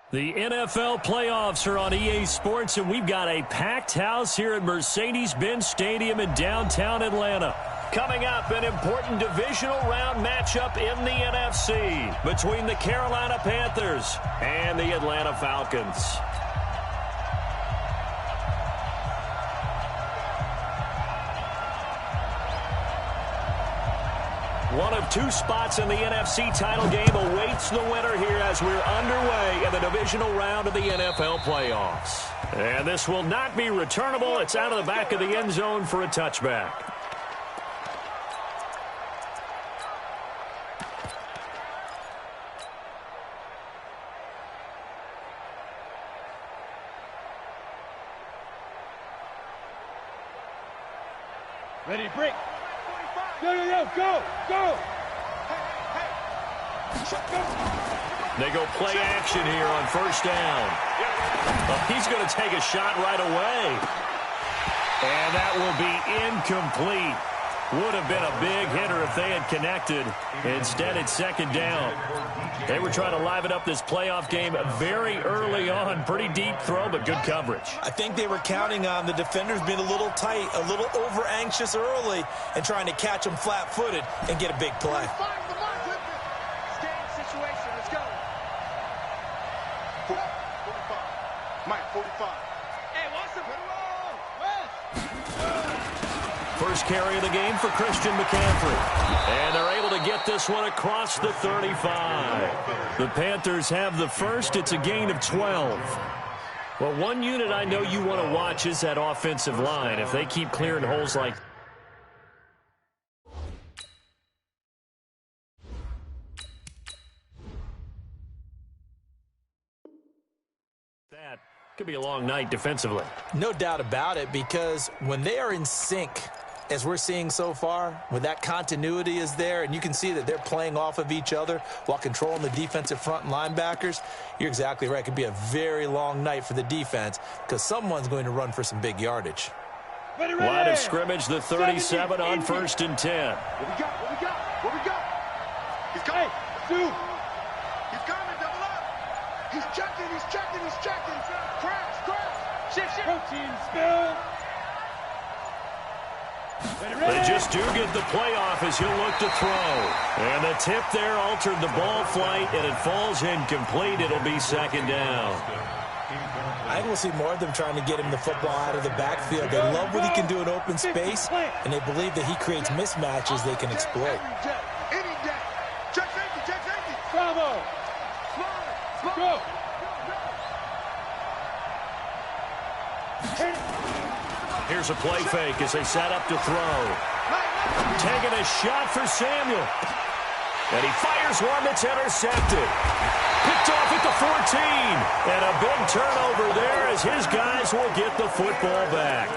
The NFL playoffs are on EA Sports, and we've got a packed house here at Mercedes-Benz Stadium in downtown Atlanta. Coming up, an important divisional round matchup in the NFC between the Carolina Panthers and the Atlanta Falcons. One of two spots in the NFC title game awaits the winner here as we're underway in the divisional round of the NFL playoffs. And this will not be returnable. It's out of the back of the end zone for a touchback. Ready, break. Go, go, go. They go play action here on first down. Well, he's going to take a shot right away. And that will be incomplete. Would have been a big hitter if they had connected. Instead, it's second down. They were trying to liven up this playoff game very early on. Pretty deep throw, but good coverage. I think they were counting on the defenders being a little tight, a little over-anxious early, and trying to catch them flat-footed and get a big play. Situation, let's go. 45. Mike, 45. Hey, what's the First carry of the game for Christian McCaffrey. And they're able to get this one across the 35. The Panthers have the first. It's a gain of 12. Well, one unit I know you want to watch is that offensive line. If they keep clearing holes like that, could be a long night defensively. No doubt about it, because when they are in sync, as we're seeing so far, when that continuity is there and you can see that they're playing off of each other while controlling the defensive front and linebackers, you're exactly right. It could be a very long night for the defense because someone's going to run for some big yardage. Line of scrimmage, the 37 on 1st and 10. What we got? What we got? What we got? He's coming. Dude. He's coming. Double up. He's checking. He's checking. He's checking. Crash. Shift. Protein spill. They just do get the playoff as he'll look to throw. And the tip there altered the ball flight, and it falls incomplete. It'll be second down. I will see more of them trying to get him the football out of the backfield. They love what he can do in open space, and they believe that he creates mismatches they can exploit. Any day. Check safety. Bravo. Go. Here's a play fake as they set up to throw. Taking a shot for Samuel. And he fires one that's intercepted. Picked off at the 14. And a big turnover there as his guys will get the football back.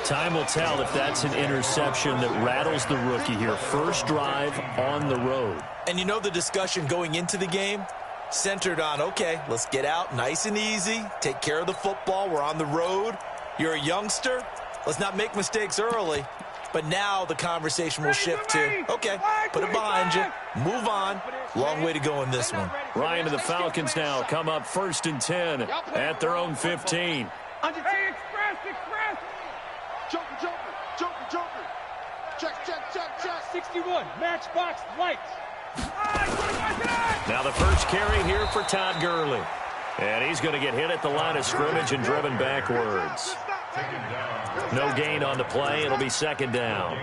Time will tell if that's an interception that rattles the rookie here. First drive on the road. And you know the discussion going into the game? Centered on, okay, let's get out nice and easy. Take care of the football. We're on the road. You're a youngster. Let's not make mistakes early. But now the conversation will shift to, okay, put it behind you. Move on. Long way to go in this one. Ryan and the Falcons now come up 1st and 10 at their own 15. Hey, express. Joker. Check. 61, matchbox lights. Now the first carry here for Todd Gurley. And he's going to get hit at the line of scrimmage and driven backwards. No gain on the play. It'll be second down.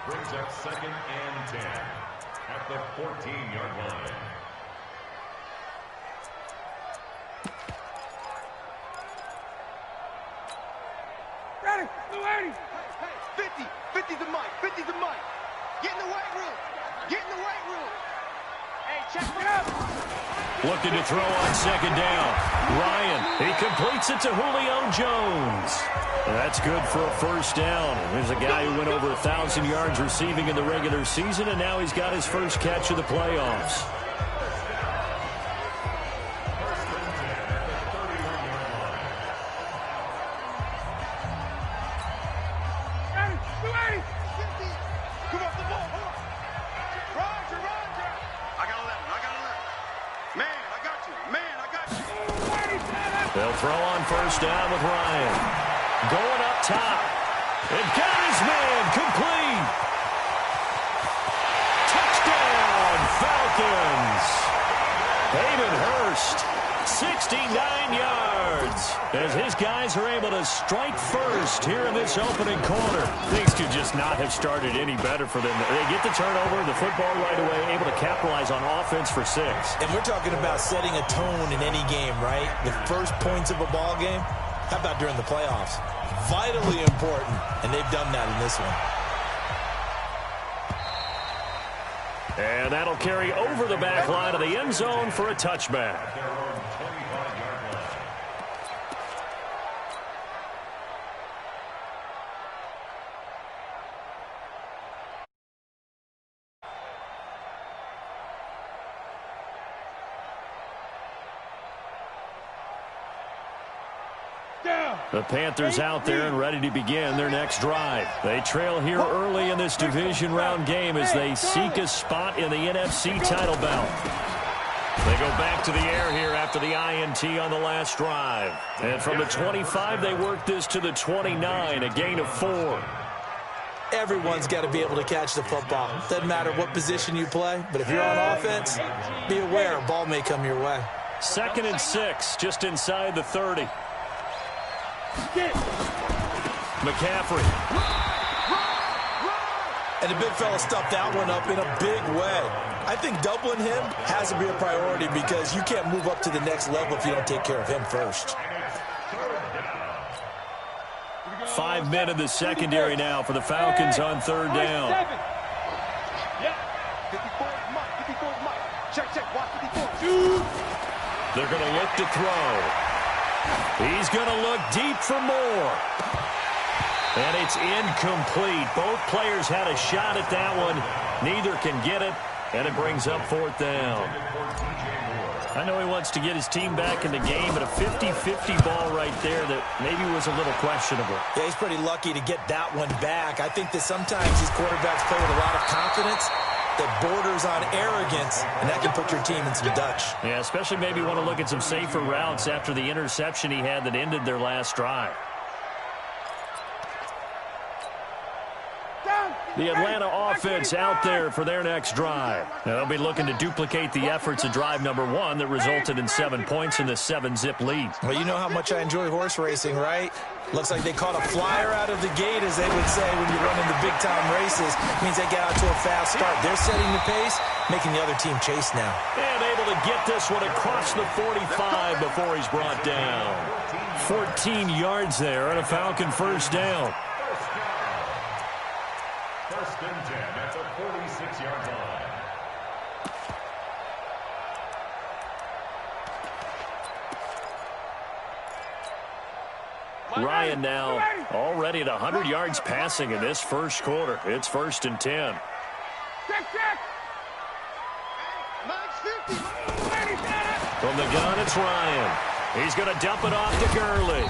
Brings up 2nd and 10 at the 14-yard line. Ready. 50 the mic. Get in the weight room. Hey, check it out. Looking to throw on second down. Ryan, he completes it to Julio Jones. That's good for a first down. There's a guy who went over 1,000 yards receiving in the regular season, and now he's got his first catch of the playoffs. Man, I got you. They'll throw on first down with Ryan. Going up top. And got his man complete. Touchdown, Falcons. Hayden Hurst, 69 yards, as his guys are able to strike first here in this opening quarter. Things could just not have started any better for them. They get the turnover, the football right away, able to capitalize on offense for 6. And we're talking about setting a tone in any game, right? The first points of a ball game. How about during the playoffs? Vitally important, and they've done that in this one. And that'll carry over the back line of the end zone for a touchback. The Panthers out there and ready to begin their next drive. They trail here early in this division round game as they seek a spot in the NFC title bout. They go back to the air here after the INT on the last drive. And from the 25, they work this to the 29, a gain of 4. Everyone's got to be able to catch the football. Doesn't matter what position you play, but if you're on offense, be aware a ball may come your way. 2nd and 6, just inside the 30. McCaffrey. And the big fella stuffed that one up in a big way. I think doubling him has to be a priority because you can't move up to the next level if you don't take care of him first. 5 men in the secondary now for the Falcons on 3rd down. They're going to look to throw. He's going to look deep for more. And it's incomplete. Both players had a shot at that one. Neither can get it, and it brings up 4th down. I know he wants to get his team back in the game, but a 50-50 ball right there that maybe was a little questionable. Yeah, he's pretty lucky to get that one back. I think that sometimes these quarterbacks play with a lot of confidence that borders on arrogance, and that can put your team in some Dutch. Yeah, especially maybe want to look at some safer routes after the interception he had that ended their last drive. The Atlanta offense out there for their next drive. They'll be looking to duplicate the efforts of drive number 1 that resulted in 7 points in the 7-zip lead. Well, you know how much I enjoy horse racing, right? Looks like they caught a flyer out of the gate, as they would say when you run in the big-time races. Means they get out to a fast start. They're setting the pace, making the other team chase now. And able to get this one across the 45 before he's brought down. 14 yards there and a Falcon first down. 1st and 10 at the 46-yard line. Ryan now already at 100 yards passing in this first quarter. It's 1st and 10. From the gun, it's Ryan. He's going to dump it off to Gurley.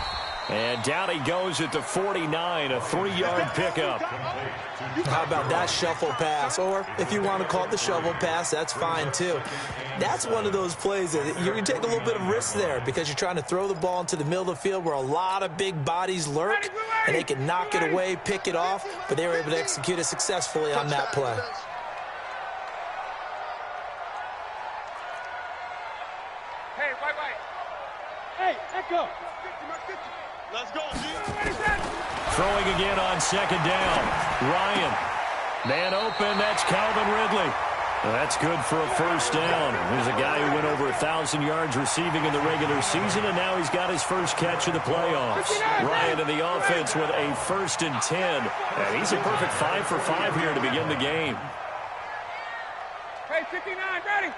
And down he goes at the 49, a 3-yard pickup. How about that shuffle pass? Or if you want to call it the shovel pass, that's fine too. That's one of those plays that you're going to take a little bit of risk there because you're trying to throw the ball into the middle of the field where a lot of big bodies lurk, and they can knock it away, pick it off, but they were able to execute it successfully on that play. Hey, wait. Hey, Echo. Let's go, G. Throwing again on 2nd down. Ryan. Man open, that's Calvin Ridley. That's good for a first down. There's a guy who went over 1,000 yards receiving in the regular season, and now he's got his first catch of the playoffs. Ryan in the offense with a 1st and 10. And he's a perfect 5 for 5 here to begin the game. Hey, 59, ready.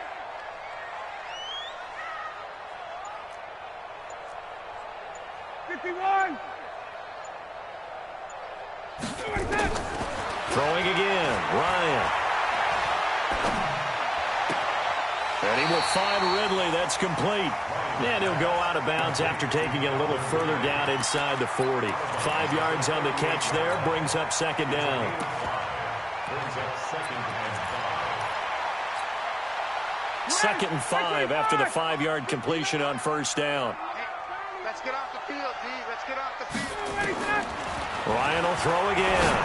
Throwing again, Ryan. And he will find Ridley. That's complete. And he'll go out of bounds after taking it a little further down inside the 40. 5 yards on the catch there. Brings up 2nd down. Brings up 2nd and 5. 2nd and 5 after the 5-yard completion on first down. Let's get off the field, D. Let's get off the field. Ryan will throw again.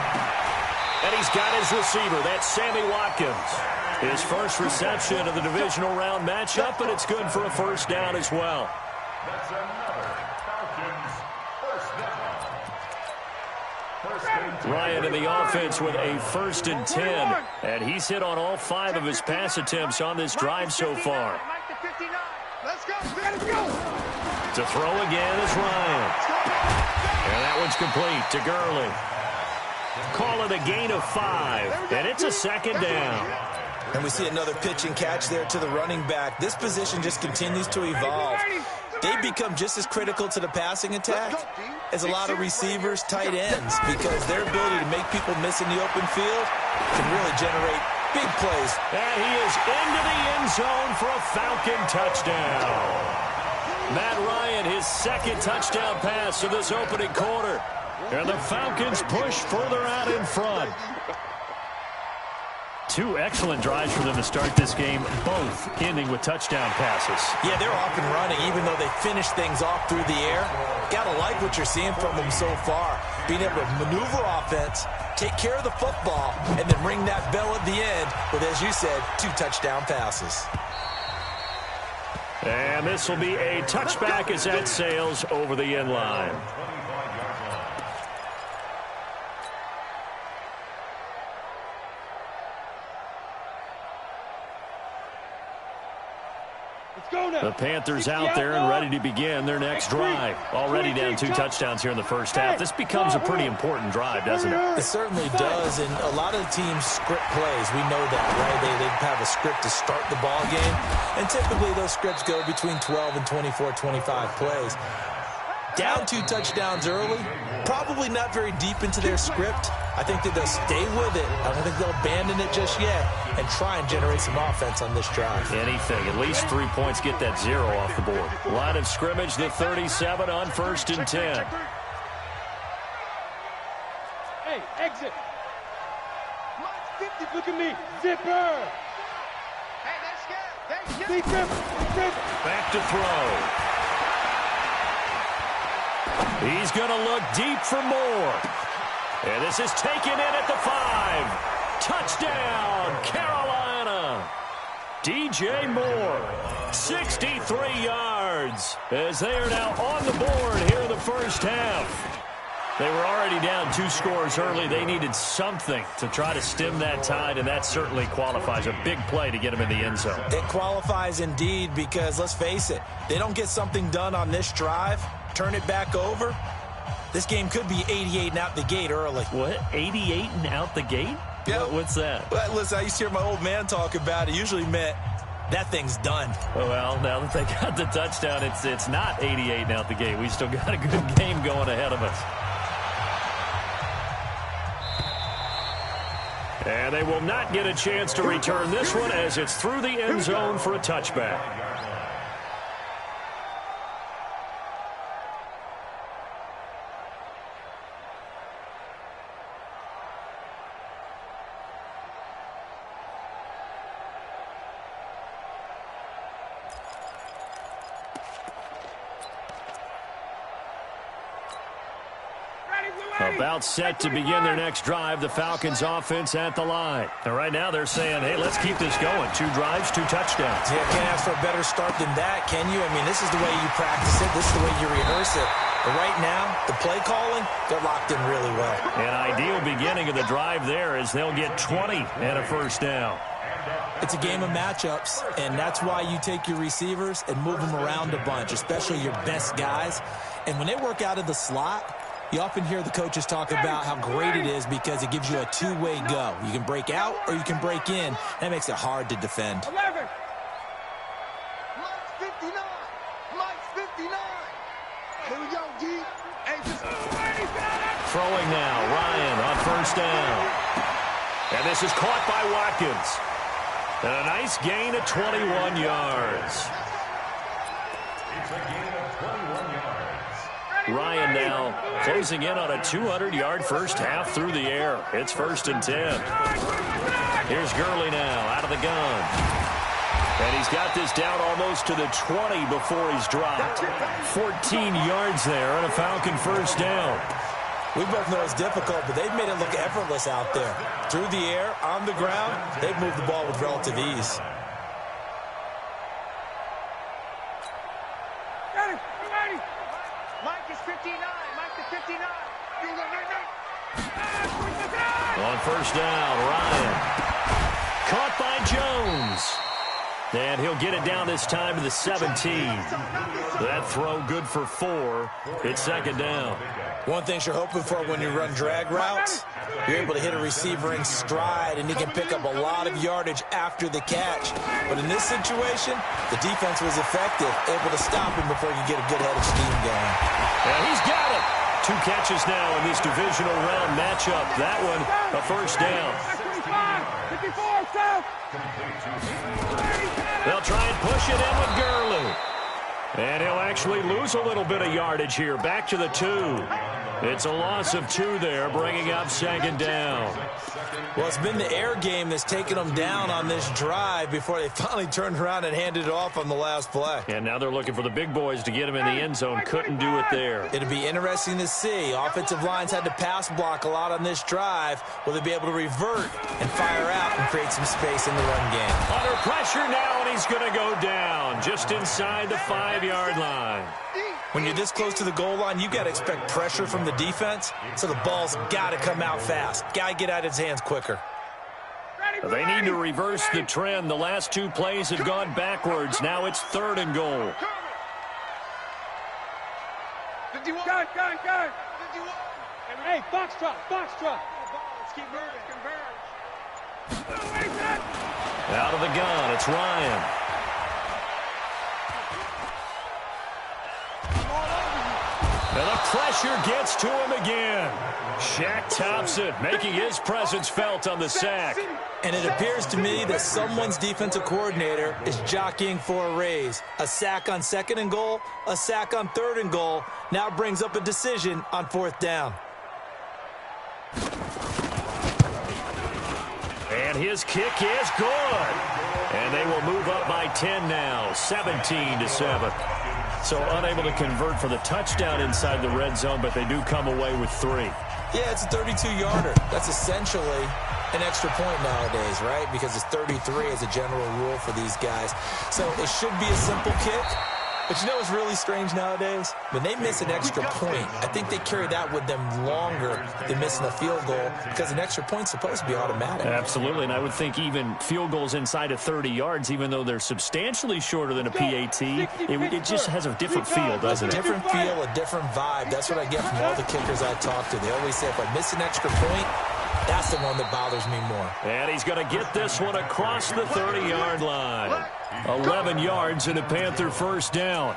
And he's got his receiver. That's Sammy Watkins. His first reception of the divisional round matchup, and it's good for a first down as well. That's another Falcons first down. Ryan in the offense with a 1st and 10. And he's hit on all 5 of his pass attempts on this drive so far. Let's go. Let's go. To throw again is Ryan. And that one's complete to Gurley. Call it a gain of 5. And it's a 2nd down. And we see another pitch and catch there to the running back. This position just continues to evolve. They become just as critical to the passing attack as a lot of receivers, tight ends, because their ability to make people miss in the open field can really generate big plays. And he is into the end zone for a Falcon touchdown. Matt Ryan, his 2nd touchdown pass of this opening quarter. And the Falcons push further out in front. 2 excellent drives for them to start this game, both ending with touchdown passes. Yeah, they're off and running, even though they finish things off through the air. Gotta like what you're seeing from them so far. Being able to maneuver offense, take care of the football, and then ring that bell at the end with, as you said, 2 touchdown passes. And this will be a touchback as that sails over the end line. The Panthers out there and ready to begin their next drive. Already down 2 touchdowns here in the first half. This becomes a pretty important drive, doesn't it? It certainly does, and a lot of the teams script plays. We know that, right? They have a script to start the ball game, and typically those scripts go between 12 and 24, 25 plays. Down 2 touchdowns early, probably not very deep into their script. I think that they'll stay with it. I don't think they'll abandon it just yet and try and generate some offense on this drive. Anything. At least 3 points, get that 0 off the board. Line of scrimmage, the 37 on 1st and 10. Hey, exit. Look at me. Zipper. Hey, that's good. Back to throw. He's going to look deep for more. And this is taken in at the 5. Touchdown, Carolina. DJ Moore, 63 yards, as they are now on the board here in the first half. They were already down 2 scores early. They needed something to try to stem that tide, and that certainly qualifies. A big play to get them in the end zone. It qualifies indeed, because let's face it, they don't get something done on this drive, turn it back over, this game could be 88 and out the gate early. What? 88 and out the gate? Yeah. What's that? Well, listen, I used to hear my old man talk about it. Usually meant that thing's done. Well, now that they got the touchdown, it's not 88 and out the gate. We still got a good game going ahead of us. And they will not get a chance to return this one as it's through the end zone for a touchback. About set to begin their next drive, the Falcons offense at the line. And right now they're saying, hey, let's keep this going. 2 drives, 2 touchdowns. Yeah, can't ask for a better start than that, can you? I mean, this is the way you practice it. This is the way you rehearse it. But right now, the play calling, they're locked in really well. An ideal beginning of the drive there as they'll get 20 and a first down. It's a game of matchups, and that's why you take your receivers and move them around a bunch, especially your best guys. And when they work out of the slot, you often hear the coaches talk about how great it is because it gives you a 2-way go. You can break out or you can break in. That makes it hard to defend. 11. Mike's 59. Mike's 59. Here we go, D. Throwing now, Ryan on first down. And this is caught by Watkins. And a nice gain of 21 yards. It's a gain of 21 yards. Ryan now closing in on a 200-yard first half through the air. It's 1st and 10. Here's Gurley now out of the gun. And he's got this down almost to the 20 before he's dropped. 14 yards there and a Falcon first down. We both know it's difficult, but they've made it look effortless out there. Through the air, on the ground, they've moved the ball with relative ease. Mike is 59. Mike is 59. On first down, Ryan. Caught by Jones. And he'll get it down this time to the 17. That throw good for 4. It's second down. One thing you're hoping for when you run drag routes, you're able to hit a receiver in stride, and he can pick up a lot of yardage after the catch. But in this situation, the defense was effective, able to stop him before you get a good head of steam going. And he's got it. 2 catches now in this divisional round matchup. That one, a first down. 54, south. They'll try and push it in with Gurley. And he'll actually lose a little bit of yardage here. Back to the 2. It's a loss of 2 there, bringing up second down. Well, it's been the air game that's taken them down on this drive before they finally turned around and handed it off on the last play. And now they're looking for the big boys to get him in the end zone. Couldn't do it there. It'll be interesting to see. Offensive lines had to pass block a lot on this drive. Will they be able to revert and fire out and create some space in the run game? Under pressure now, and he's going to go down just inside the 5-yard line. When you're this close to the goal line, you got to expect pressure from the defense, so the ball's got to come out fast. Got to get out of his hands quicker. They need to reverse the trend. The last 2 plays have gone backwards. Now it's 3rd and goal. Gun. Hey, Foxtrot. Let's keep moving. Out of the gun, it's Ryan. And the pressure gets to him again. Shaq Thompson making his presence felt on the sack. And it appears to me that someone's defensive coordinator is jockeying for a raise. A sack on 2nd and goal, a sack on 3rd and goal. Now brings up a decision on 4th down. And his kick is good. And they will move up by 10 now, 17-7. So unable to convert for the touchdown inside the red zone, but they do come away with 3. Yeah, it's a 32-yarder. That's essentially an extra point nowadays, right? Because it's 33 as a general rule for these guys. So it should be a simple kick. But you know what's really strange nowadays? When they miss an extra point, I think they carry that with them longer than missing a field goal because an extra point's supposed to be automatic. Absolutely, and I would think even field goals inside of 30 yards, even though they're substantially shorter than a PAT, it just has a different feel, doesn't it? A different feel, a different vibe. That's what I get from all the kickers I talk to. They always say if I miss an extra point, that's the one that bothers me more. And he's going to get this one across the 30-yard line. 11 yards and a Panther first down.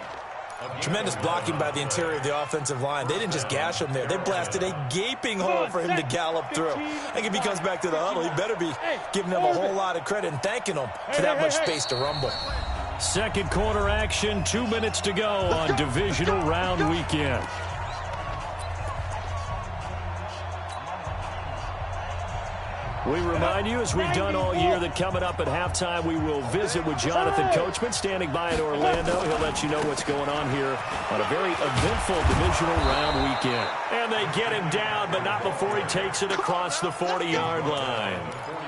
Tremendous blocking by the interior of the offensive line. They didn't just gash him there. They blasted a gaping hole for him to gallop through. I think if he comes back to the huddle, he better be giving them a whole lot of credit and thanking them for that much space to rumble. Second quarter action, 2 minutes to go on divisional round weekend. We remind you, as we've done all year, that coming up at halftime, we will visit with Jonathan Coachman, standing by in Orlando. He'll let you know what's going on here on a very eventful divisional round weekend. And they get him down, but not before he takes it across the 40-yard line.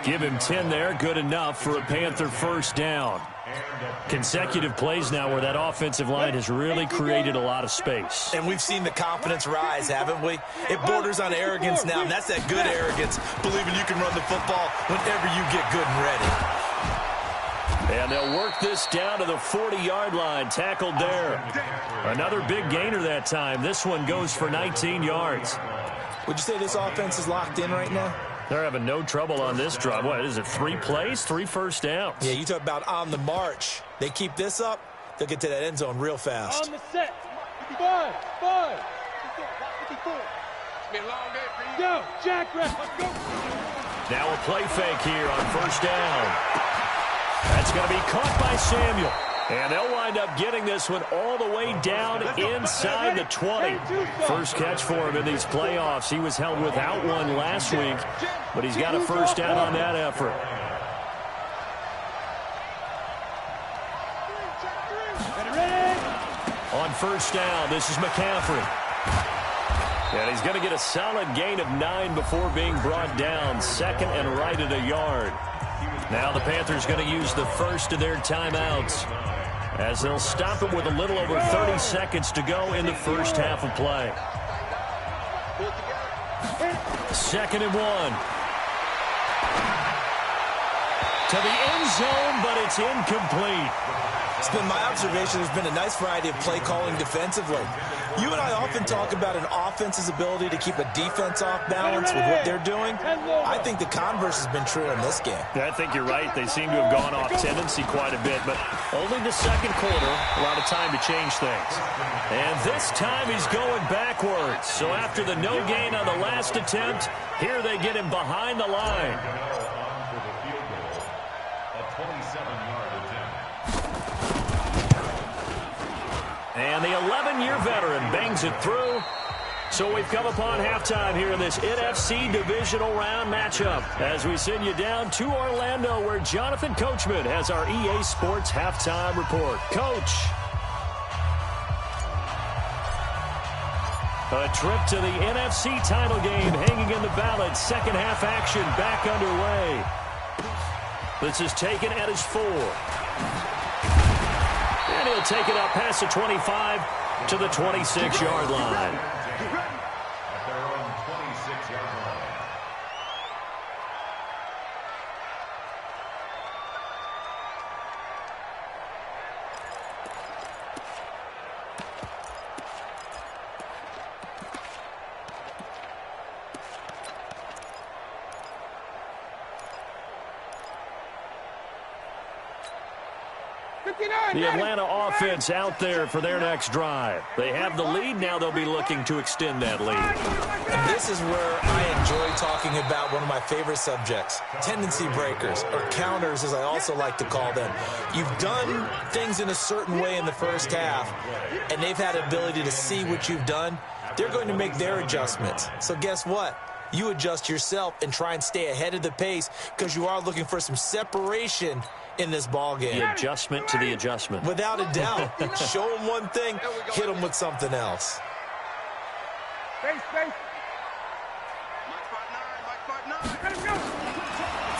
Give him 10 there, good enough for a Panther first down. Consecutive plays now where that offensive line has really created a lot of space. And we've seen the confidence rise, haven't we? It borders on arrogance now, and that's that good arrogance, believing you can run the football whenever you get good and ready. And they'll work this down to the 40-yard line, tackled there. Another big gainer that time. This one goes for 19 yards. Would you say this offense is locked in right now? They're having no trouble on this drive. What is it, 3 plays, 3 first downs? Yeah, you talk about on the march. They keep this up, they'll get to that end zone real fast. On the set. 55. 54. It's been a long day for you. Go, Jack, let's go. Now a play fake here on first down. That's going to be caught by Samuel. And they'll wind up getting this one all the way down inside the 20. First catch for him in these playoffs. He was held without one last week, but he's got a first down on that effort. on first down. This is McCaffrey. And he's going to get a solid gain of 9 before being brought down. Second and right at a yard. Now the Panthers going to use the first of their timeouts as they'll stop it with a little over 30 seconds to go in the first half of play. Second and 1. To the end zone, but it's incomplete. It's been my observation there's been a nice variety of play calling defensively. You and I often talk about an offense's ability to keep a defense off balance with what they're doing. I think the converse has been true in this game. I think you're right. They seem to have gone off tendency quite a bit, but only the second quarter, a lot of time to change things. And this time he's going backwards. So after the no gain on the last attempt, here they get him behind the line. And the 11-year veteran bangs it through. So we've come upon halftime here in this NFC Divisional Round matchup as we send you down to Orlando where Jonathan Coachman has our EA Sports Halftime Report. Coach. A trip to the NFC title game hanging in the balance. Second half action back underway. This is taken at his 4. And he'll take it up past the 25 to the 26-yard line. At their own 26-yard line. The Atlanta offense out there for their next drive. They have the lead. Now they'll be looking to extend that lead. And this is where I enjoy talking about one of my favorite subjects, tendency breakers, or counters as I also like to call them. You've done things in a certain way in the first half, and they've had the ability to see what you've done. They're going to make their adjustments. So guess what? You adjust yourself and try and stay ahead of the pace because you are looking for some separation in this ball game. The adjustment to the adjustment. Without a doubt. Show them one thing, hit them with something else.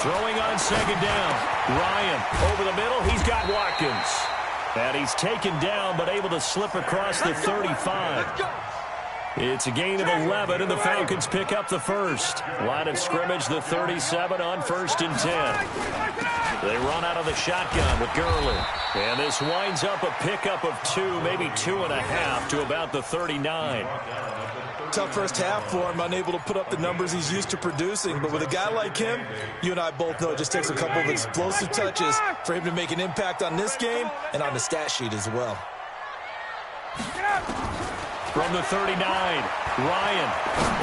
Throwing on second down. Ryan over the middle. He's got Watkins. And he's taken down but able to slip across the 35. It's a gain of 11, and the Falcons pick up the first. Line of scrimmage, the 37 on 1st and 10. They run out of the shotgun with Gurley. And this winds up a pickup of 2, maybe 2.5 to about the 39. Tough first half for him, unable to put up the numbers he's used to producing. But with a guy like him, you and I both know it just takes a couple of explosive touches for him to make an impact on this game and on the stat sheet as well. From the 39, Ryan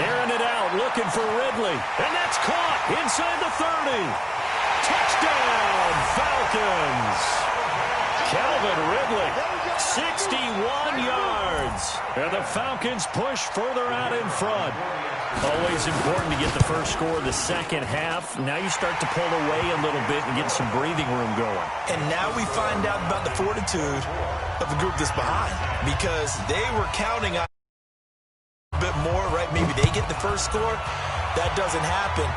airing it out, looking for Ridley. And that's caught inside the 30. Touchdown, Falcons. Calvin Ridley, 61 yards. And the Falcons push further out in front. Always important to get the first score of the second half. Now you start to pull away a little bit and get some breathing room going. And now we find out about the fortitude of the group that's behind, because they were counting on a bit more, right? Maybe they get the first score. That doesn't happen.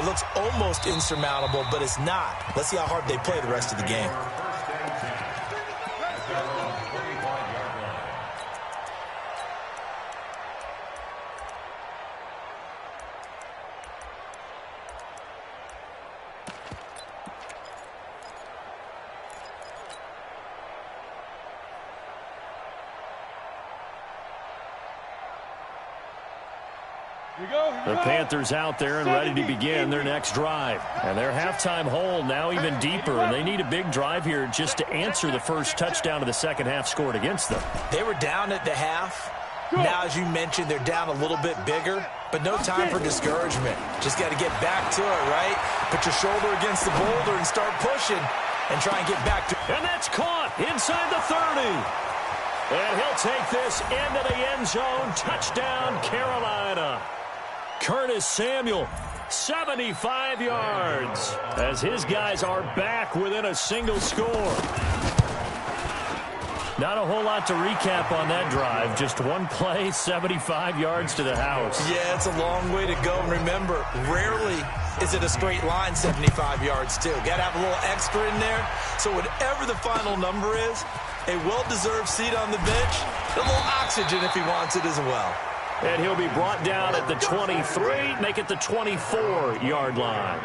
It looks almost insurmountable, but it's not. Let's see how hard they play the rest of the game. The Panthers out there and ready to begin their next drive. And their halftime hole now even deeper, and they need a big drive here just to answer the first touchdown of the second half scored against them. They were down at the half. Now, as you mentioned, they're down a little bit bigger, but no time for discouragement. Just got to get back to it, right? Put your shoulder against the boulder and start pushing and try and get back to it. And that's caught inside the 30. And he'll take this into the end zone. Touchdown, Carolina. Curtis Samuel, 75 yards, as his guys are back within a single score. Not a whole lot to recap on that drive. Just one play, 75 yards to the house. Yeah, it's a long way to go. And remember, rarely is it a straight line 75 yards, too. Got to have a little extra in there. So whatever the final number is, a well-deserved seat on the bench, a little oxygen if he wants it as well. And he'll be brought down at the 23, make it the 24-yard line.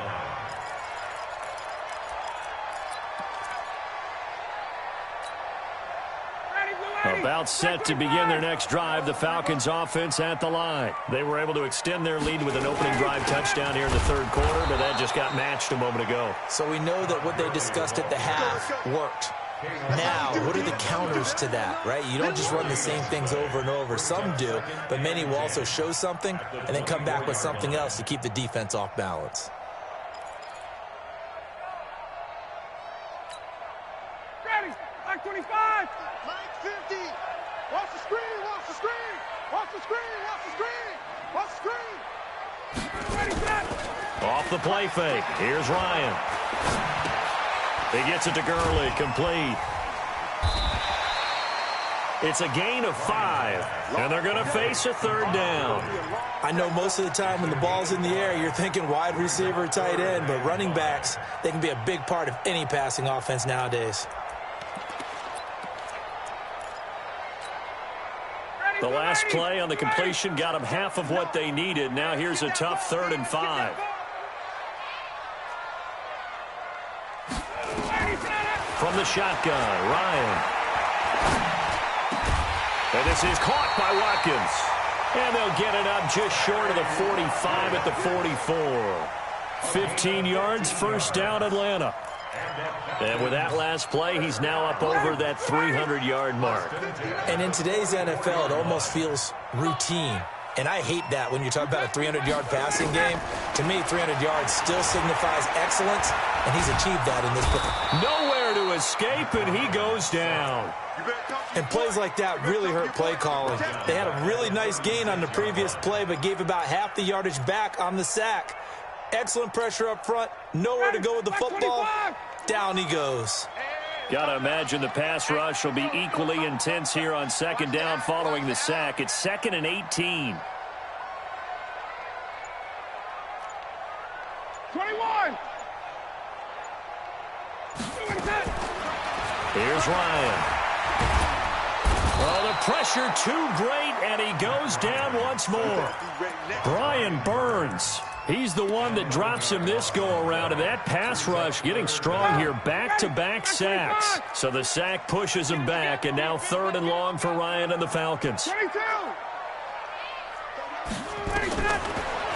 About set to begin their next drive, the Falcons offense at the line. They were able to extend their lead with an opening drive touchdown here in the third quarter, but that just got matched a moment ago. So we know that what they discussed at the half worked. Now, what are the counters to that, right? You don't just run the same things over and over. Some do, but many will also show something and then come back with something else to keep the defense off balance. Ready, like 25. Like 50. Watch the screen, watch the screen. Watch the screen, watch the screen. Watch the screen. Ready, set. Off the play fake. Here's Ryan. He gets it to Gurley, complete. It's a gain of 5, and they're going to face a third down. I know most of the time when the ball's in the air, you're thinking wide receiver, tight end, but running backs, they can be a big part of any passing offense nowadays. The last play on the completion got them half of what they needed. Now here's a tough 3rd and 5. From the shotgun, Ryan. And this is caught by Watkins. And they'll get it up just short of the 45 at the 44. 15 yards, first down, Atlanta. And with that last play, he's now up over that 300-yard mark. And in today's NFL, it almost feels routine. And I hate that when you talk about a 300-yard passing game. To me, 300 yards still signifies excellence, and he's achieved that in this play. Nowhere to escape, and he goes down. And plays like that really hurt play calling. They had a really nice gain on the previous play, but gave about half the yardage back on the sack. Excellent pressure up front. Nowhere to go with the football. Down he goes. Gotta imagine the pass rush will be equally intense here on 2nd down following the sack. It's 2nd and 18. 21. Here's Ryan. Oh, the pressure too great, and he goes down once more. Brian Burns. He's the one that drops him this go-around, and that pass rush getting strong here. Back-to-back sacks. So the sack pushes him back, and now 3rd and long for Ryan and the Falcons. 22.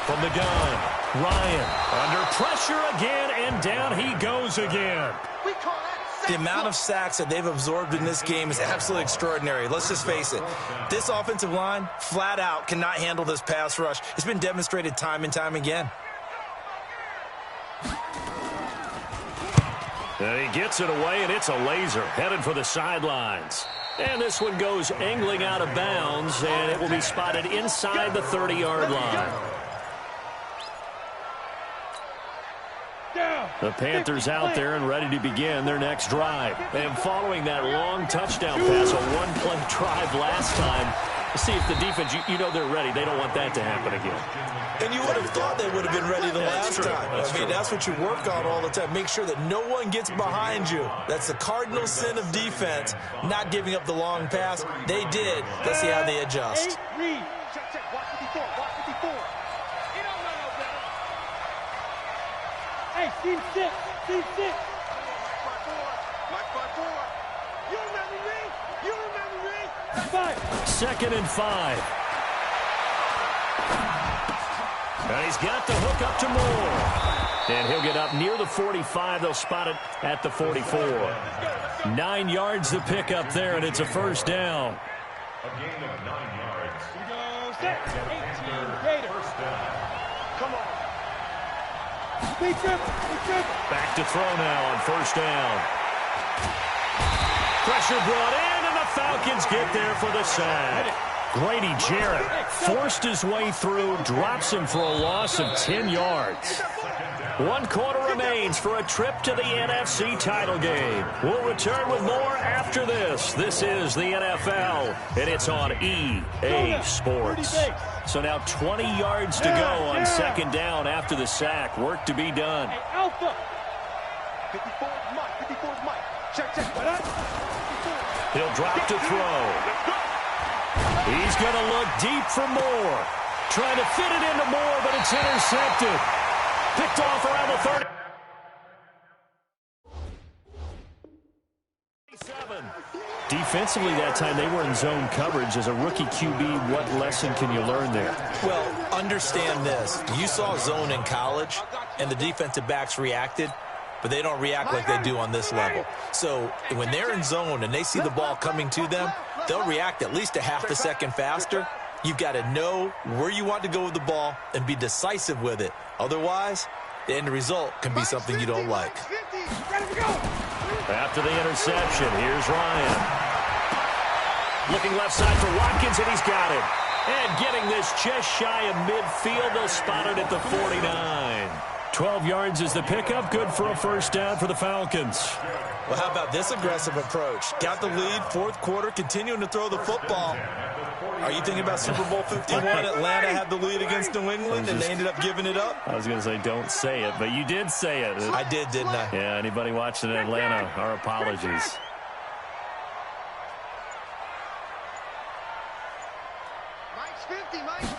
From the gun, Ryan under pressure again, and down he goes again. We call that. The amount of sacks that they've absorbed in this game is absolutely extraordinary. Let's just face it. This offensive line, flat out, cannot handle this pass rush. It's been demonstrated time and time again. And he gets it away, and it's a laser headed for the sidelines. And this one goes angling out of bounds, and it will be spotted inside the 30-yard line. The Panthers out there and ready to begin their next drive. And following that long touchdown pass, a one-play drive last time, see if the defense, you know they're ready. They don't want that to happen again. And you would have thought they would have been ready the last time. I mean, that's what you work on all the time. Make sure that no one gets behind you. That's the cardinal sin of defense, not giving up the long pass. They did. Let's see how they adjust. Read. Check. Watch 54. Watch 54. You don't know no better. Hey, team 6. Team 6. Like 5-4. You remember me? You remember me? 5. 2nd and 5. And he's got the hook up to Moore. And he'll get up near the 45. They'll spot it at the 44. 9 yards the pick up there, and it's a first down. A gain of 9 yards. Here goes set. 18 Gator. First down. Come on. Big trip. Back to throw now on first down. Pressure brought in, and the Falcons get there for the sack. Grady Jarrett forced his way through, drops him for a loss of 10 yards. 1 quarter remains for a trip to the NFC title game. We'll return with more after this. This is the NFL, and it's on EA Sports. So now 20 yards to go on second down after the sack. Work to be done. Hey, Alpha. 54 is Mike. 54 is Mike. Check. He'll drop to throw. He's going to look deep for Moore. Trying to fit it into Moore, but it's intercepted. Picked off around the 30. Defensively that time, they were in zone coverage. As a rookie QB, what lesson can you learn there? Well, understand this. You saw zone in college, and the defensive backs reacted, but they don't react like they do on this level. So when they're in zone and they see the ball coming to them, they'll react at least a half a second faster. You've got to know where you want to go with the ball and be decisive with it. Otherwise, the end result can be something you don't like. After the interception, here's Ryan. Looking left side for Watkins, and he's got it. And getting this just shy of midfield, they'll spot it at the 49. 12 yards is the pickup. Good for a first down for the Falcons. Well, how about this aggressive approach? Got the lead, fourth quarter, continuing to throw the football. Are you thinking about Super Bowl 51? Atlanta had the lead against New England, and they ended up giving it up? I was going to say don't say it, but you did say it. I did, didn't I? Yeah, anybody watching in Atlanta, our apologies. Mike's 50, Mike's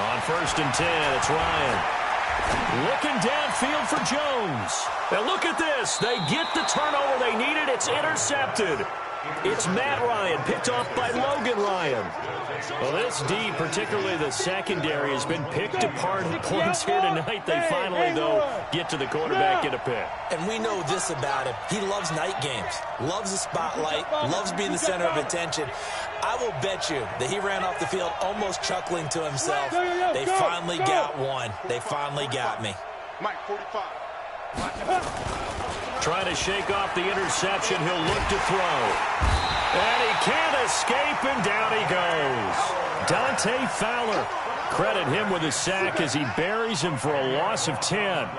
On 1st and 10, it's Ryan. Looking downfield for Jones. Now look at this. They get the turnover they needed. It's intercepted. It's Matt Ryan, picked off by Logan Ryan. Well, this D, particularly the secondary, has been picked apart at points here tonight. They finally, though, get to the quarterback, get a pick. And we know this about him. He loves night games, loves the spotlight, loves being the center of attention. I will bet you that he ran off the field almost chuckling to himself. They finally got one. They finally got me. Mike, 45. Trying to shake off the interception. He'll look to throw. And he can't escape, and down he goes. Dante Fowler. Credit him with a sack as he buries him for a loss of 10.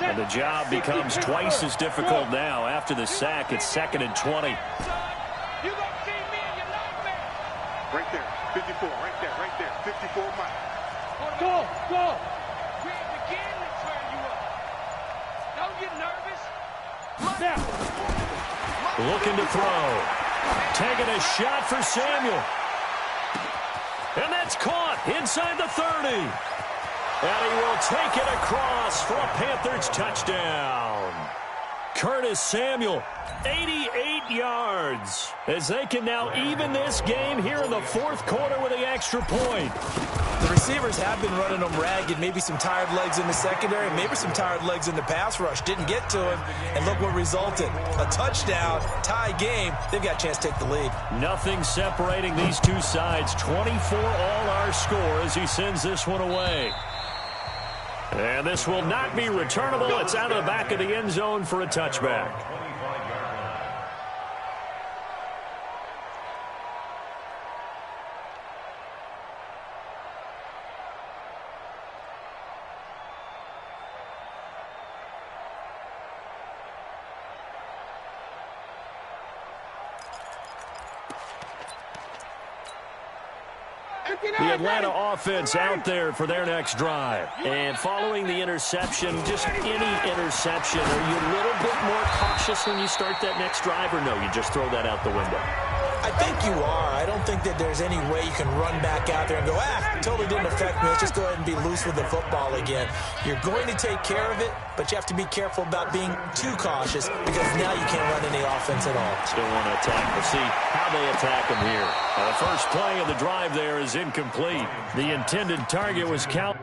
And the job becomes twice as difficult now. After the sack, it's 2nd and 20. Right there, 54, right there, 54, Mike. Go! We begin to turn you up. Don't get nervous. Looking to throw. Taking a shot for Samuel. And that's caught inside the 30. And he will take it across for a Panthers touchdown. Curtis Samuel, 88 yards, as they can now even this game here in the 4th quarter with the extra point. The receivers have been running them ragged. Maybe some tired legs in the secondary, maybe some tired legs in the pass rush. Didn't get to him, and look what resulted. A touchdown, tie game. They've got a chance to take the lead. Nothing separating these two sides. 24 all our score as he sends this one away. And this will not be returnable. It's out of the back of the end zone for a touchback. The Atlanta offense out there for their next drive. And following the interception, just any interception, are you a little bit more cautious when you start that next drive, or no, you just throw that out the window? I think you are. I don't think that there's any way you can run back out there and go, totally didn't affect me. Let's just go ahead and be loose with the football again. You're going to take care of it, but you have to be careful about being too cautious because now you can't run any offense at all. Still want to attack. We'll see how they attack him here. The first play of the drive there is incomplete. The intended target was Cal.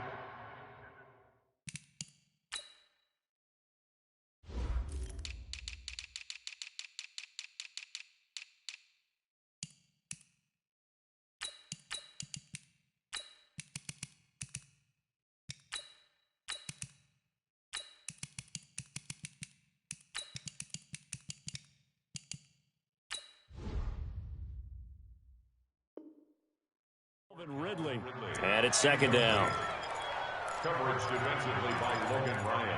Ridley. And it's 2nd down. Coverage defensively by Logan Ryan.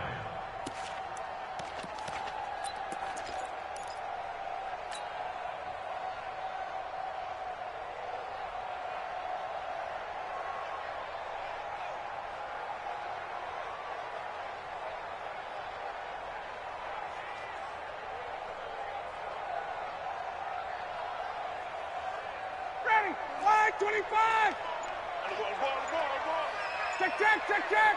Ready. Flag 25. Check.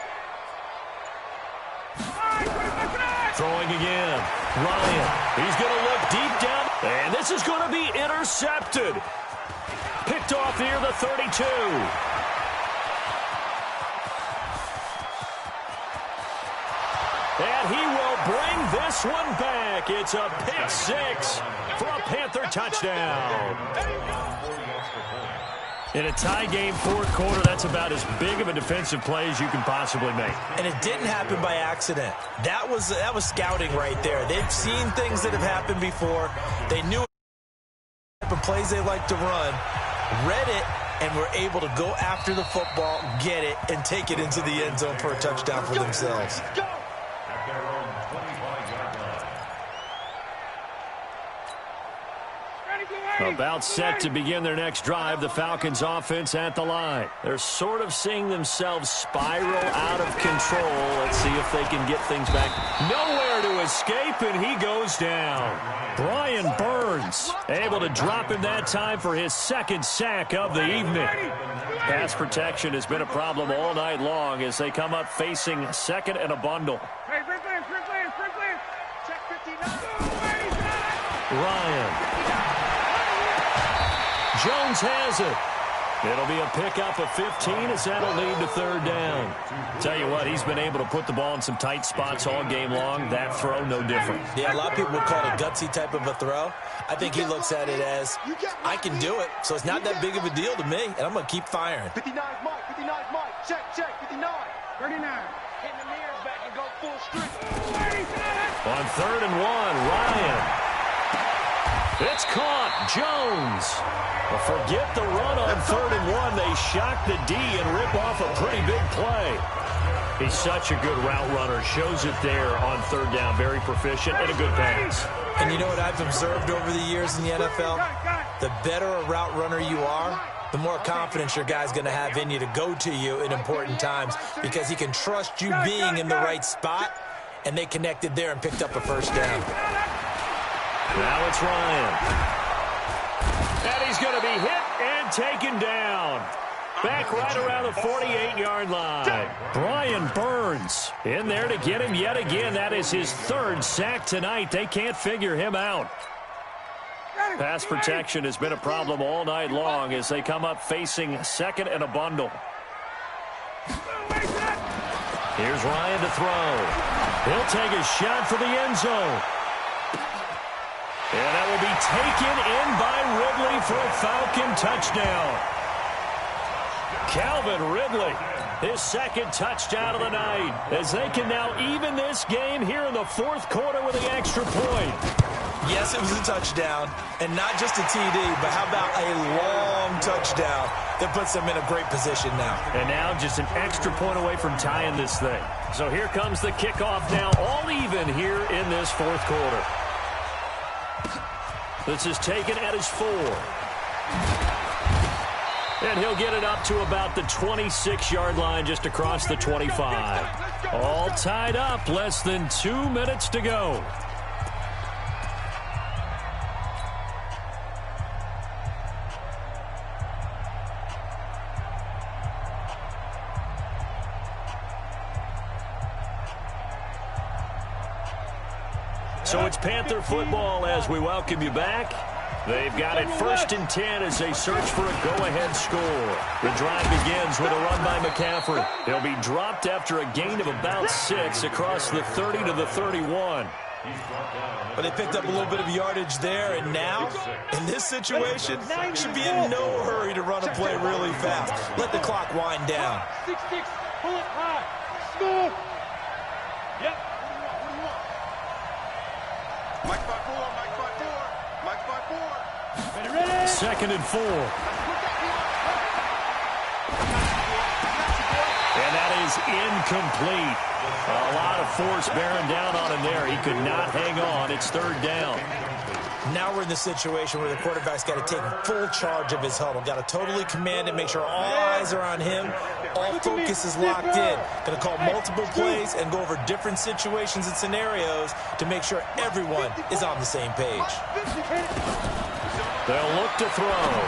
Throwing again. Ryan. He's going to look deep down. And this is going to be intercepted. Picked off near the 32. And he will bring this one back. It's a pick six for a Panther touchdown. In a tie game, fourth quarter, that's about as big of a defensive play as you can possibly make. And it didn't happen by accident. That was scouting right there. They've seen things that have happened before. They knew the plays they like to run, read it, and were able to go after the football, get it, and take it into the end zone for a touchdown for themselves. At their own 25-yard line. About set to begin their next drive, the Falcons offense at the line. They're sort of seeing themselves spiral out of control. Let's see if they can get things back. Nowhere to escape, and he goes down. Brian Burns able to drop him that time for his second sack of the evening. Pass protection has been a problem all night long as they come up facing second and a bundle. Hey, Franklin. Check 59. Ryan. Jones has it. It'll be a pickup of 15 as that'll lead to third down. Tell you what, he's been able to put the ball in some tight spots all game long. That throw, no different. Yeah, a lot of people would call it a gutsy type of a throw. I think he looks at it as, I can do it, so it's not that big of a deal to me, and I'm going to keep firing. 59 Mike. Check, 59. 39. Hitting the mirrors back and go full strength. On third and one, Ryan. It's caught. Jones. Well, forget the run on third and one. They shock the D and rip off a pretty big play. He's such a good route runner. Shows it there on third down. Very proficient and a good pass. And you know what I've observed over the years in the NFL? The better a route runner you are, the more confidence your guy's going to have in you to go to you in important times because he can trust you being in the right spot, and they connected there and picked up a first down. Now it's Ryan. And he's going to be hit and taken down. Back right around the 48-yard line. Brian Burns in there to get him yet again. That is his third sack tonight. They can't figure him out. Pass protection has been a problem all night long as they come up facing second and a bundle. Here's Ryan to throw. He'll take a shot for the end zone. And that will be taken in by Ridley for a Falcon touchdown. Calvin Ridley, his second touchdown of the night, as they can now even this game here in the fourth quarter with the extra point. Yes, it was a touchdown, and not just a TD, but how about a long touchdown that puts them in a great position now. And now just an extra point away from tying this thing. So here comes the kickoff now, all even here in this fourth quarter. This is taken at his 4. And he'll get it up to about the 26-yard line just across the 25. All tied up, less than 2 minutes to go. So it's Panther football as we welcome you back. They've got it 1st and 10 as they search for a go-ahead score. The drive begins with a run by McCaffrey. He'll be dropped after a gain of about 6 across the 30 to the 31. But they picked up a little bit of yardage there, and now, in this situation, should be in no hurry to run a play really fast. Let the clock wind down. 6-6, pull it high. Score. Yep. Mike 5-4. 2nd and 4. And that is incomplete. A lot of force bearing down on him there. He could not hang on. It's third down. Now we're in the situation where the quarterback's got to take full charge of his huddle. Got to totally command it, make sure all eyes are on him. All focus is locked in. Going to call multiple plays and go over different situations and scenarios to make sure everyone is on the same page. They'll look to throw.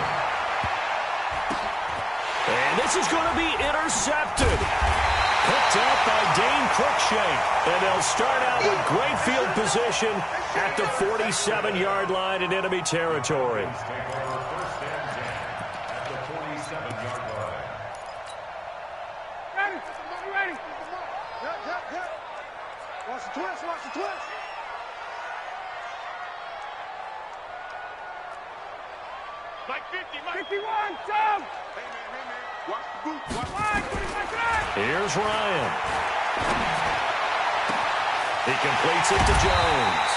And this is going to be intercepted. Picked up by Dane Cruikshank. And they'll start out with great field position at the 47-yard line in enemy territory. Ready. Watch the twist. Mike 50, Mike 51, Tom! Hey, man. Watch the boot. Here's Ryan. He completes it to Jones.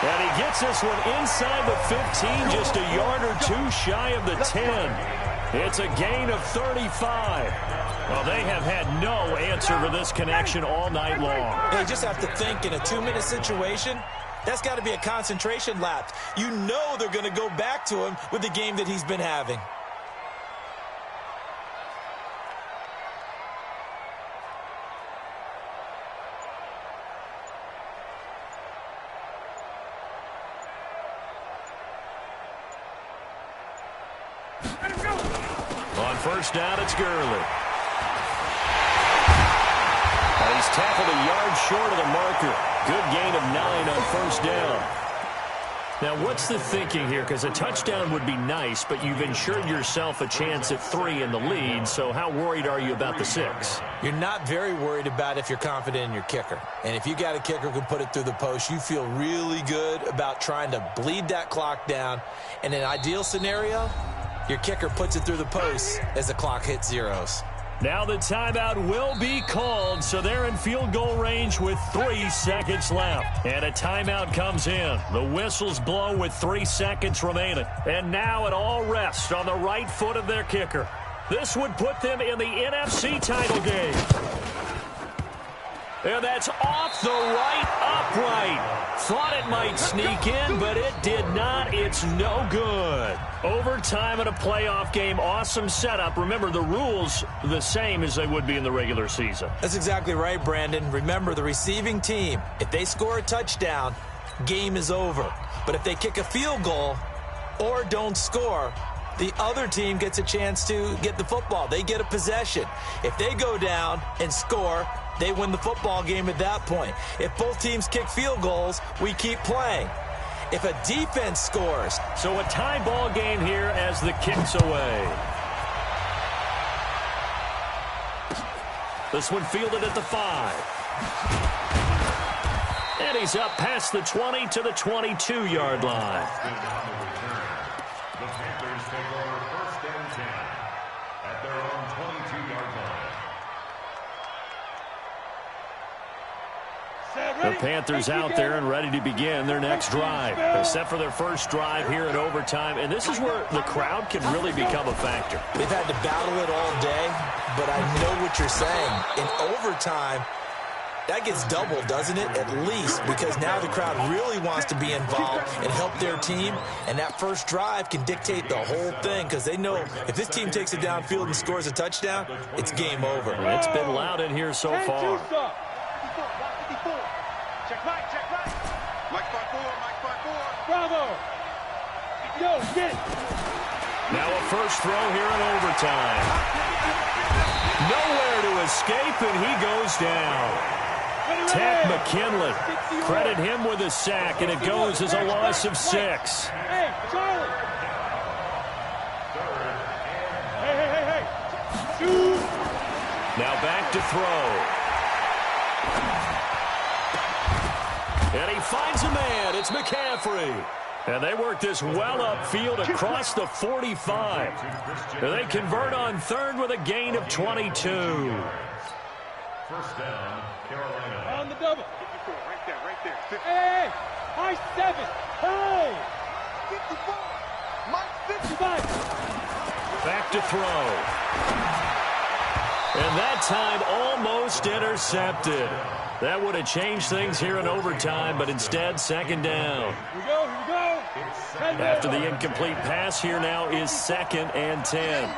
And he gets this one inside the 15, just a yard or two shy of the 10. It's a gain of 35. Well, they have had no answer for this connection all night long. They just have to think in a 2-minute situation. That's got to be a concentration lapse. You know they're going to go back to him with the game that he's been having. On first down, it's Gurley. He's tackled a yard short of the marker. Good gain of 9 on first down. Now, what's the thinking here? Because a touchdown would be nice, but you've ensured yourself a chance at 3 in the lead, so how worried are you about the 6? You're not very worried about if you're confident in your kicker. And if you got a kicker who can put it through the post, you feel really good about trying to bleed that clock down. In an ideal scenario, your kicker puts it through the post as the clock hits zeros. Now the timeout will be called, so they're in field goal range with 3 seconds left. And a timeout comes in. The whistles blow with 3 seconds remaining. And now it all rests on the right foot of their kicker. This would put them in the NFC title game. And that's off the right upright. Thought it might sneak in, but it did not. It's no good. Overtime in a playoff game, awesome setup. Remember, the rules the same as they would be in the regular season. That's exactly right, Brandon. Remember, the receiving team, if they score a touchdown, game is over. But if they kick a field goal or don't score, the other team gets a chance to get the football. They get a possession. If they go down and score, they win the football game at that point. If both teams kick field goals, we keep playing. If a defense scores. So a tie ball game here as the kick's away. This one fielded at the 5. And he's up past the 20 to the 22-yard line. The Panthers take over first and 10 at their own 22-yard line. The Panthers out there and ready to begin their next drive. They're set for their first drive here in overtime, and this is where the crowd can really become a factor. They've had to battle it all day, but I know what you're saying. In overtime, that gets doubled, doesn't it? At least, because now the crowd really wants to be involved and help their team, and that first drive can dictate the whole thing because they know if this team takes it downfield and scores a touchdown, it's game over. It's been loud in here so far. Check Mike. Mike 5-4. Bravo. Yo, get it. Now a first throw here in overtime. Nowhere to escape, and he goes down. Ted McKinley, credit him with a sack, and it goes as a loss of 6. Hey, Charlie. Hey. Shoot. Now back to throw. And he finds a man. It's McCaffrey. And they work this well upfield across the 45. And they convert on third with a gain of 22. First down, Carolina. On the double. 54, right there. 50. Hey, high 7. Hey. 54. Mike 55. Back to throw. And that time almost intercepted. That would have changed things here in overtime, but instead, second down. Here we go, here we go. After the incomplete pass, here now is 2nd and 10.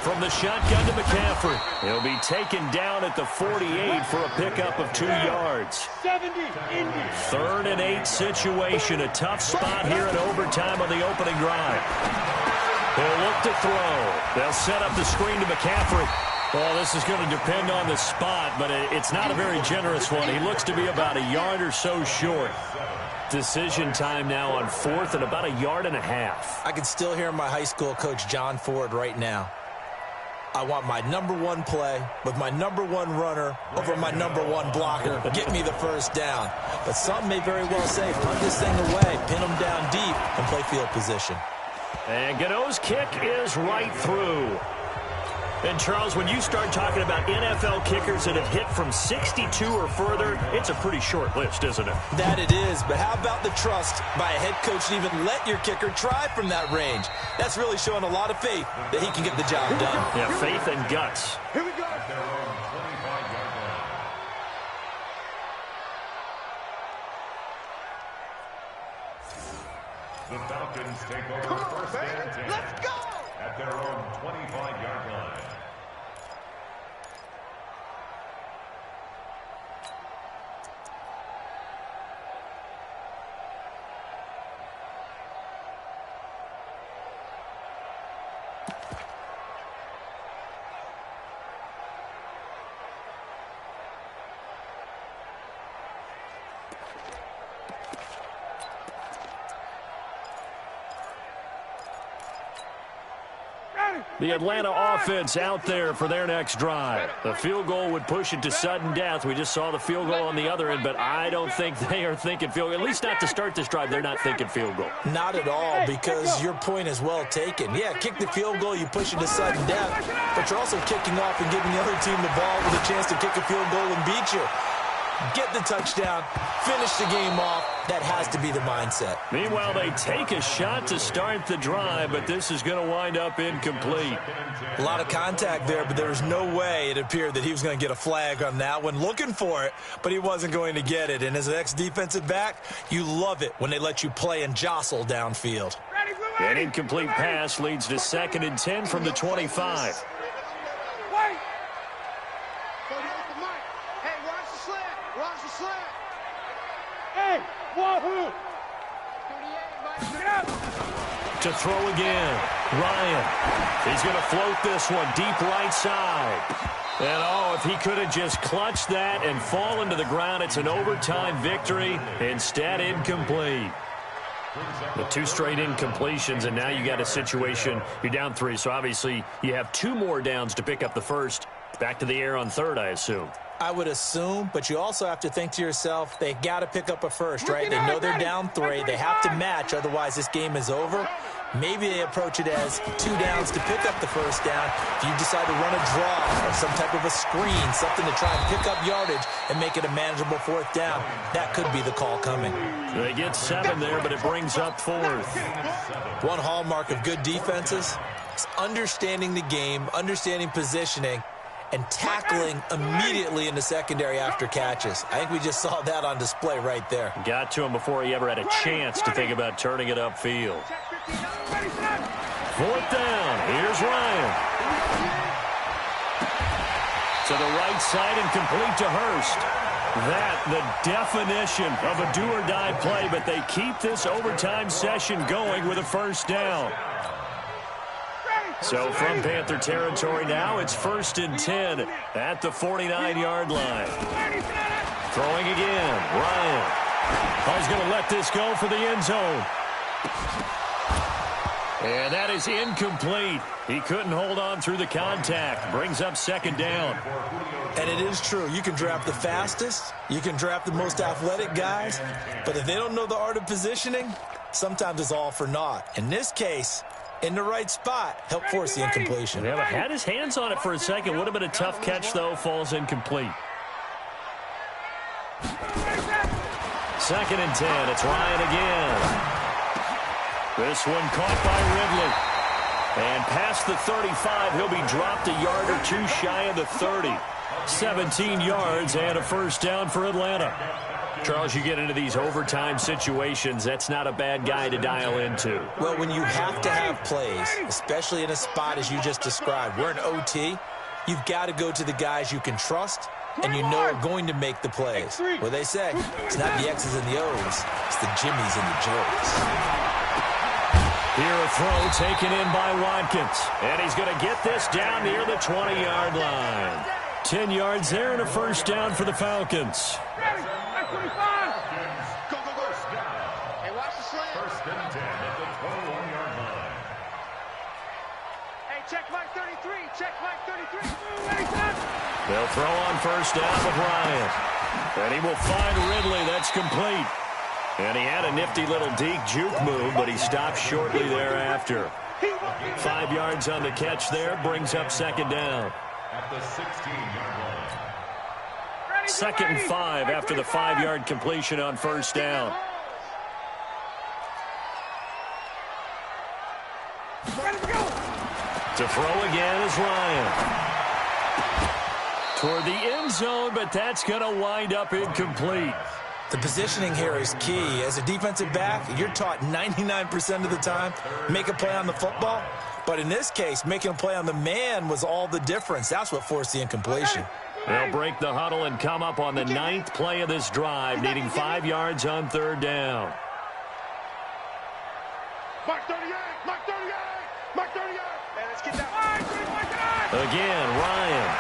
From the shotgun to McCaffrey. He'll be taken down at the 48 for a pickup of 2 yards. 3rd and 8 situation. A tough spot here in overtime on the opening drive. He'll look to throw. They'll set up the screen to McCaffrey. Well, this is going to depend on the spot, but it's not a very generous one. He looks to be about a yard or so short. Decision time now on 4th and about a yard and a half. I can still hear my high school coach, John Ford, right now. I want my #1 play with my #1 runner over my #1 blocker. Get me the first down. But some may very well say, punt this thing away, pin them down deep, and play field position. And Gano's kick is right through. And, Charles, when you start talking about NFL kickers that have hit from 62 or further, it's a pretty short list, isn't it? That it is, but how about the trust by a head coach to even let your kicker try from that range? That's really showing a lot of faith that he can get the job done. Yeah, faith and guts. Here we go. The Falcons take over first and 10. Let's go. At their own 25-yard line. The Atlanta offense out there for their next drive. The field goal would push it to sudden death. We just saw the field goal on the other end, but I don't think they are thinking field goal. At least not to start this drive. They're not thinking field goal. Not at all, because your point is well taken. Yeah, kick the field goal, you push it to sudden death, but you're also kicking off and giving the other team the ball with a chance to kick a field goal and beat you. Get the touchdown, finish the game off. That has to be the mindset. Meanwhile, they take a shot to start the drive, but this is going to wind up incomplete. A lot of contact there, but there was no way it appeared that he was going to get a flag on that one. Looking for it, but he wasn't going to get it. And as an ex-defensive back, you love it when they let you play and jostle downfield. An incomplete pass leads to 2nd and 10 from the 25. Wait. Hey, watch the slant. Watch the slant. Hey, wahoo! Get up! To throw again. Ryan. He's going to float this one deep right side. And, oh, if he could have just clutched that and fallen to the ground, it's an overtime victory. Instead, incomplete. The 2 straight incompletions, and now you got a situation. You're down 3, so obviously you have 2 more downs to pick up the first. Back to the air on 3rd, I assume. I would assume, but you also have to think to yourself, they got to pick up a first, right? They know they're down 3. They have to match, otherwise this game is over. Maybe they approach it as 2 downs to pick up the first down. If you decide to run a draw or some type of a screen, something to try and pick up yardage and make it a manageable 4th down, that could be the call coming. They get 7 there, but it brings up 4th. One hallmark of good defenses is understanding the game, understanding positioning, and tackling immediately in the secondary after catches. I think we just saw that on display right there. Got to him before he ever had a chance to think about turning it upfield. 4th down. Here's Ryan. To the right side and complete to Hurst. That, the definition of a do-or-die play, but they keep this overtime session going with a first down. So from Panther territory now, it's 1st and 10 at the 49-yard line. Throwing again, Ryan. Oh, he's going to let this go for the end zone. And that is incomplete. He couldn't hold on through the contact. Brings up 2nd down. And it is true. You can draft the fastest. You can draft the most athletic guys. But if they don't know the art of positioning, sometimes it's all for naught. In this case, in the right spot, help force the incompletion. Yeah, had his hands on it for a second. Would have been a tough catch, though. Falls incomplete. 2nd and 10. It's Ryan again. This one caught by Ridley. And past the 35, he'll be dropped a yard or two shy of the 30. 17 yards and a first down for Atlanta. Charles, you get into these overtime situations, that's not a bad guy to dial into. Well, when you have to have plays, especially in a spot as you just described, we're in OT, you've got to go to the guys you can trust and you know are going to make the plays. What they say, it's not the X's and the O's, it's the Jimmies and the Joes. Here a throw taken in by Watkins. And he's going to get this down near the 20-yard line. 10 yards there and a first down for the Falcons. Go, go, go. Hey, watch the slant. First and 10 at the 21-yard line. Hey, check Mike 33. Check Mike 33. They'll throw on first down with Ryan. And he will find Ridley. That's complete. And he had a nifty little deke juke move, but he stopped shortly thereafter. 5 yards on the catch there, brings up second down. At the 16-yard line. 2nd and 5 after the 5-yard completion on first down. To throw again is Ryan. Toward the end zone, but that's going to wind up incomplete. The positioning here is key. As a defensive back, you're taught 99% of the time, make a play on the football. But in this case, making a play on the man was all the difference. That's what forced the incompletion. They'll break the huddle and come up on the 9th play of this drive, needing 5 yards on third down. Mark 38, Mark 38, Mark 38. Man, let's get that. Again, Ryan.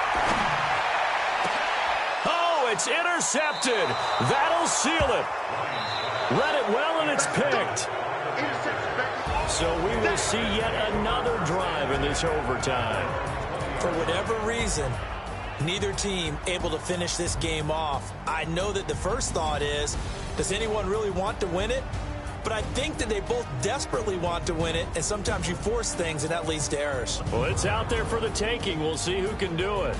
Oh, it's intercepted. That'll seal it. Read it well, and it's picked. So we will see yet another drive in this overtime. For whatever reason, neither team able to finish this game off. I know that the first thought is, does anyone really want to win it? But I think that they both desperately want to win it, and sometimes you force things, and that leads to errors. Well, it's out there for the taking. We'll see who can do it.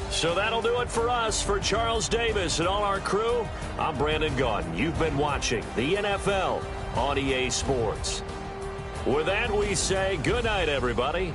So that'll do it for us. For Charles Davis and all our crew, I'm Brandon Gaudin. You've been watching the NFL on EA Sports. With that, we say good night, everybody.